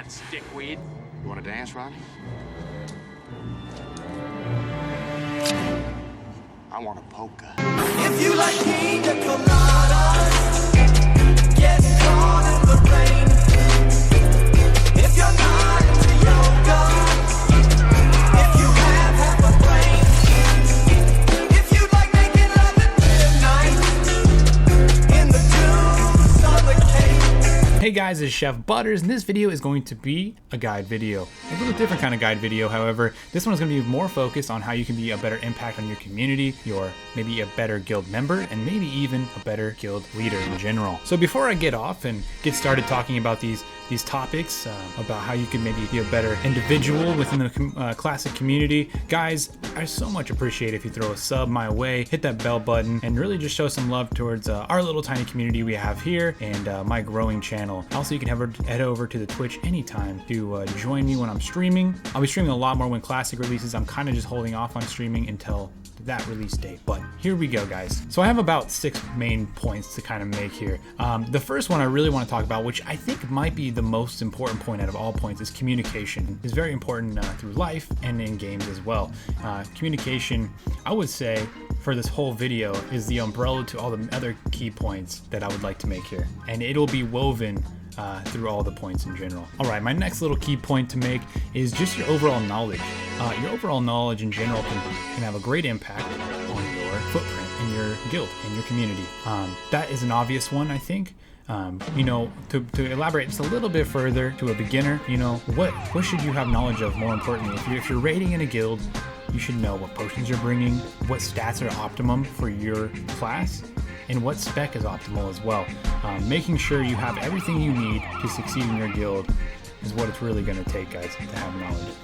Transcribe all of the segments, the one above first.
Stickweed. You want to dance, Ronnie? I want a polka. If you like pina coladas, get caught in the rain. If you're not into yoga, if you have half a brain, if you like making love at midnight in the dunes on the cave. Hey guys, it's Chef Butters, and this video is going to be a guide video. A little different kind of guide video, however. This one is going to be more focused on how you can be a better impact on your community, your maybe a better guild member, and maybe even a better guild leader in general. So before I get off and get started talking about these topics, about how you can maybe be a better individual within the classic community, guys, I so much appreciate if you throw a sub my way, hit that bell button, and really just show some love towards our little tiny community we have here and my growing channel. Also, you can head over to the Twitch anytime to join me when I'm streaming. I'll be streaming a lot more when Classic releases. I'm kind of just holding off on streaming until that release date, but here we go, guys. So I have about 6 main points to kind of make here. The first one I really want to talk about, which I think might be the most important point out of all points, is communication. It's very important through life and in games as well. Communication, I would say, for this whole video is the umbrella to all the other key points that I would like to make here, and it'll be woven through all the points in general. All right, my next little key point to make is just your overall knowledge. Your overall knowledge in general can have a great impact on your footprint in your guild, in your community. That is an obvious one, I think. You know, to elaborate just a little bit further to a beginner, you know, what should you have knowledge of? More importantly, if you're raiding in a guild, you should know what potions you're bringing, what stats are optimum for your class, and what spec is optimal as well. Making sure you have everything you need to succeed in your guild is what it's really going to take, guys, to have knowledge.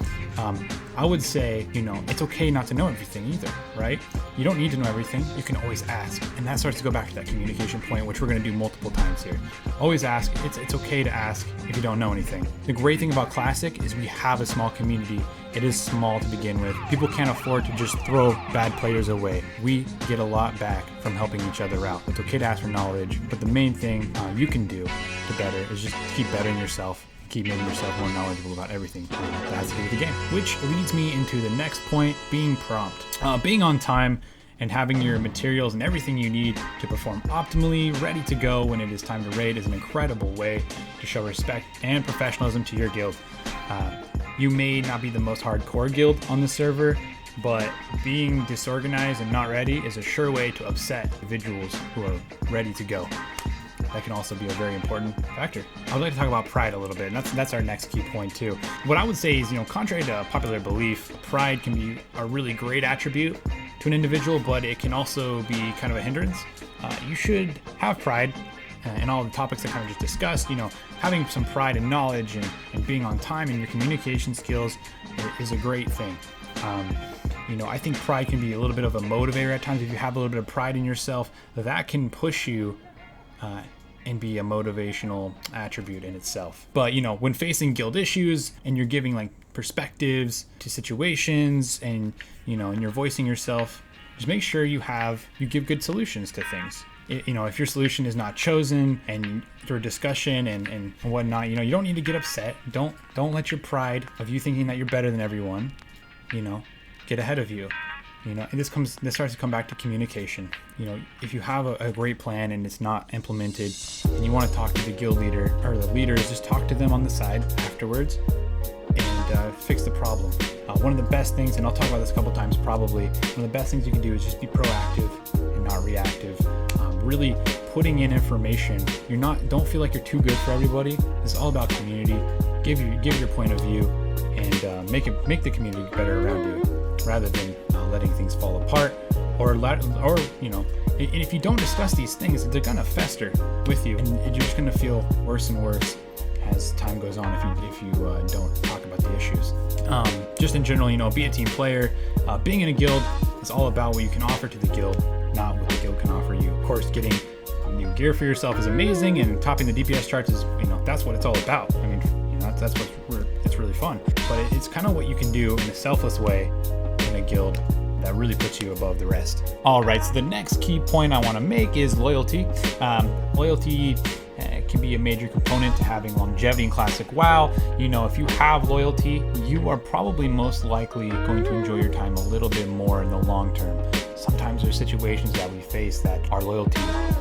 I would say, you know, it's okay not to know everything either, right? You don't need to know everything. You can always ask. And that starts to go back to that communication point, which we're going to do multiple times here. Always ask. It's okay to ask if you don't know anything. The great thing about Classic is we have a small community. It is small to begin with. People can't afford to just throw bad players away. We get a lot back from helping each other out. It's okay to ask for knowledge, but the main thing you can do to better is just keep bettering yourself. Keep making yourself more knowledgeable about everything that has to do with the game. Which leads me into the next point, being prompt. Being on time and having your materials and everything you need to perform optimally, ready to go when it is time to raid, is an incredible way to show respect and professionalism to your guild. You may not be the most hardcore guild on the server, but being disorganized and not ready is a sure way to upset individuals who are ready to go. That can also be a very important factor. I would like to talk about pride a little bit, and that's our next key point too. What I would say is, you know, contrary to popular belief, pride can be a really great attribute to an individual, but it can also be kind of a hindrance. You should have pride in all the topics I kind of just discussed. You know, having some pride and knowledge and being on time in your communication skills is a great thing. You know, I think pride can be a little bit of a motivator at times. If you have a little bit of pride in yourself, that can push you and be a motivational attribute in itself. But you know, when facing guild issues and you're giving like perspectives to situations, and you know, and you're voicing yourself, just make sure you give good solutions to things. You know, if your solution is not chosen and through discussion and whatnot, you know, you don't need to get upset. Don't let your pride of you thinking that you're better than everyone, you know, get ahead of you. You know, and this starts to come back to communication. You know, if you have a great plan and it's not implemented, and you want to talk to the guild leader or the leaders, just talk to them on the side afterwards and fix the problem. One of the best things, and I'll talk about this a couple times probably, one of the best things you can do is just be proactive and not reactive. Really putting in information. Don't feel like you're too good for everybody. It's all about community. Give your point of view and make the community better around you, rather than letting things fall apart, or you know, and if you don't discuss these things, they're gonna fester with you, and you're just gonna feel worse and worse as time goes on if you don't talk about the issues. Just in general, you know, be a team player. Being in a guild is all about what you can offer to the guild, not what the guild can offer you. Of course, getting new gear for yourself is amazing, and topping the DPS charts is, you know, that's what it's all about. I mean, you know, that's it's really fun, but it's kind of what you can do in a selfless way in a guild that really puts you above the rest. All right, so the next key point I want to make is loyalty. Loyalty can be a major component to having longevity in Classic WoW. You know, if you have loyalty, you are probably most likely going to enjoy your time a little bit more in the long term. Sometimes there's situations that we face that our loyalty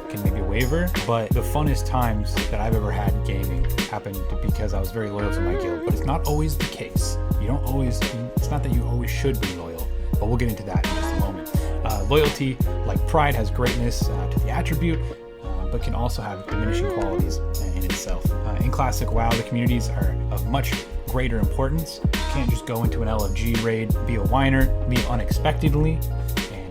can maybe waver, but the funnest times that I've ever had gaming happened because I was very loyal to my guild. But it's not always the case. It's not that you always should be loyal, but we'll get into that in just a moment. Loyalty, like pride, has greatness to the attribute, but can also have diminishing qualities in itself. In Classic WoW, the communities are of much greater importance. You can't just go into an LFG raid, be a whiner, leave unexpectedly,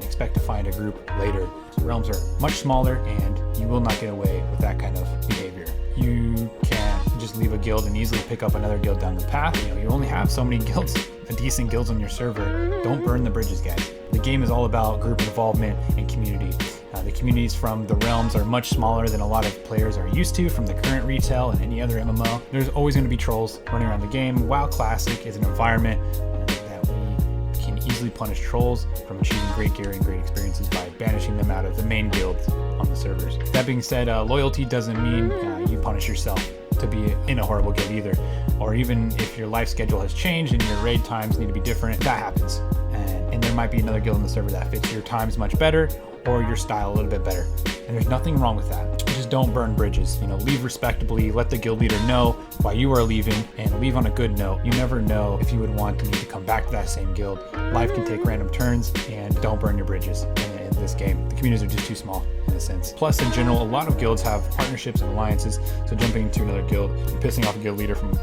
expect to find a group later. Realms are much smaller, and you will not get away with that kind of behavior. You can't just leave a guild and easily pick up another guild down the path. You know, you only have so many guilds, decent guilds on your server. Don't burn the bridges, guys. The game is all about group involvement and community. The communities from the realms are much smaller than a lot of players are used to from the current retail and any other MMO. There's always going to be trolls running around the game. WoW Classic is an environment easily punish trolls from achieving great gear and great experiences by banishing them out of the main guilds on the servers. That being said, loyalty doesn't mean you punish yourself to be in a horrible guild either. Or even if your life schedule has changed and your raid times need to be different, that happens. And there might be another guild on the server that fits your times much better or your style a little bit better. And there's nothing wrong with that. Just don't burn bridges. You know, leave respectably, let the guild leader know why you are leaving, and leave on a good note. You never know if you would want to need to come back to that same guild. Life can take random turns, and don't burn your bridges in this game. The communities are just too small in a sense. Plus, in general, a lot of guilds have partnerships and alliances, so jumping into another guild and pissing off a guild leader from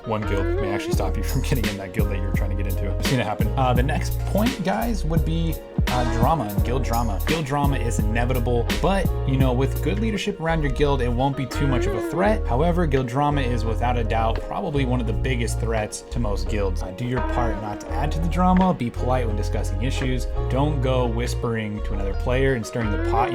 one guild may actually stop you from getting in that guild that you're trying to get into. I've seen it happen. The next point, guys, would be drama and guild drama. Guild drama is inevitable, but with good leadership around your guild, it won't be too much of a threat. However, guild drama is without a doubt probably one of the biggest threats to most guilds. Do your part not to add to the drama. Be polite when discussing issues. Don't go whispering to another player and stirring the pot.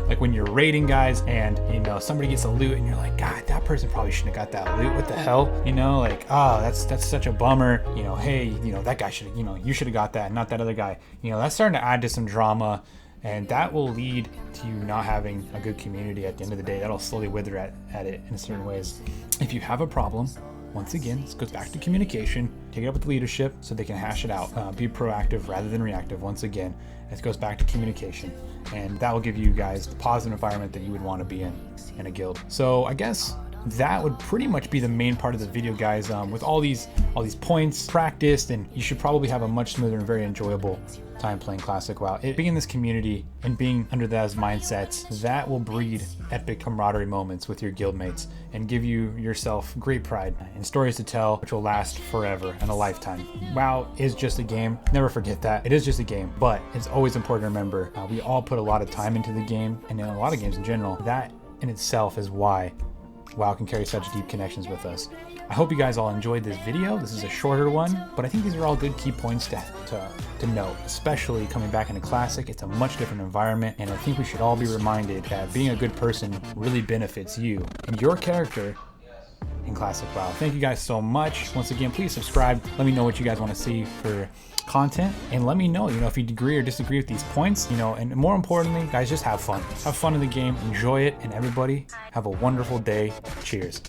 Like when you're raiding, guys, and somebody gets a loot and you're like, God, that person probably shouldn't have got that loot. What the hell? That's such a bummer. Hey, that guy should, you should have got that, not that other guy. That's starting to add to some drama, and that will lead to you not having a good community at the end of the day. That'll slowly wither at it in certain ways. If you have a problem, once again, this goes back to communication. Take it up with leadership so they can hash it out. Be proactive rather than reactive. Once again, it goes back to communication, and that will give you guys the positive environment that you would want to be in a guild. So I guess that would pretty much be the main part of the video, guys. With all these points practiced, and you should probably have a much smoother and very enjoyable time playing Classic WoW. Being in this community and being under those mindsets, that will breed epic camaraderie moments with your guildmates and give yourself great pride and stories to tell, which will last forever and a lifetime. WoW is just a game. Never forget that. It is just a game, but it's always important to remember we all put a lot of time into the game, and in a lot of games in general. That in itself is why WoW can carry such deep connections with us. I hope you guys all enjoyed this video. This is a shorter one, but I think these are all good key points to note, especially coming back into Classic. It's a much different environment, and I think we should all be reminded that being a good person really benefits you and your character in Classic WoW. Thank you guys so much. Once again, please subscribe. Let me know what you guys want to see for content, and let me know if you agree or disagree with these points, and more importantly, guys, just have fun in the game, enjoy it, and everybody have a wonderful day. Cheers.